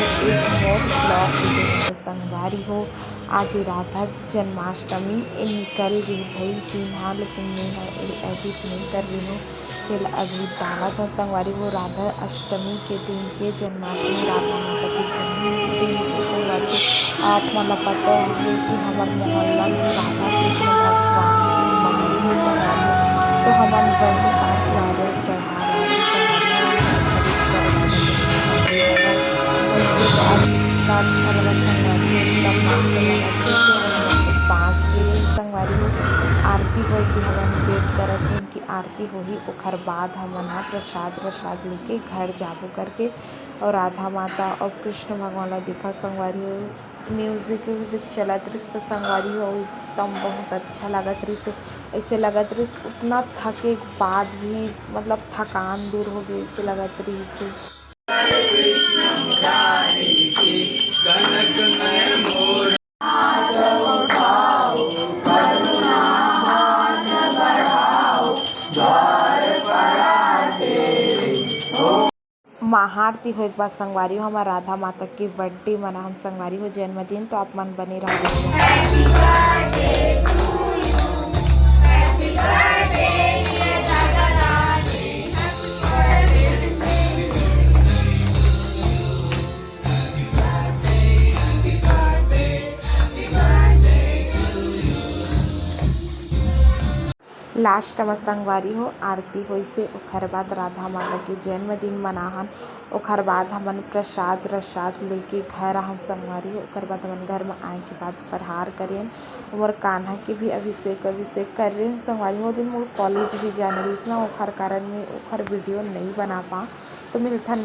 एक मोर blog video संगवारी हो। आज राधा जन्माष्टमी निकल गई भाई दिन हाँ, लेकिन मैं एडिट नहीं कर रही हूँ। फिर अभी डाला था संगवारी हो राधा अष्टमी के दिन के जन्माष्टमी राधा माता के जन्मदिन के संगवारी हो। आप मतलब पता है कि हमारे मोहल्ला में राधा कृष्ण भगवान की मंदिर है संगवारी हो। तो हमारे वही पास नारियल चढ़ा रहे संगवारी हो, खरीद कर उसके बाद इतना अच्छा लगा संगवारी हो, इतना मस्त लगा जैसे हम लोग 5 बजे संगवारी हो आरती हो कि हमन वेट करत हैं कि आरती होही। ओखर बाद हमन ह प्रसाद लेके घर जाबो करके और राधा माता और कृष्ण भगवान ला देखा संगवारी हो। म्यूजिक चलत रहिस त संगवारी हो एकदम बहुत अच्छा लागत रहिस। ऐसे लगत रहिस उतना थके बाद भी मतलब थकान दूर हो गई ऐसे लगत रहिस। महाआरती हो एक बार संगवारी हो हमारा राधा माता की बर्थडे मनाहन संगवारी हो जन्मदिन। तो आप मन बने लास्ट में संगवारी हो आरती होइसे। ओखर बाद राधा माता के जन्मदिन मनाहन। ओखर बाद हमन प्रसाद लेके घर आहन संगवारी हो। ओखर बाद हमन घर में आए के बाद फरहार करेन। मोर कान्हा के भी अभिषेक कर रहे संगवारी हो। दिन मोर कॉलेज भी जाने रहिस ना, ओखर कारण में ओखर वीडियो नहीं बना पा। तो मिलथन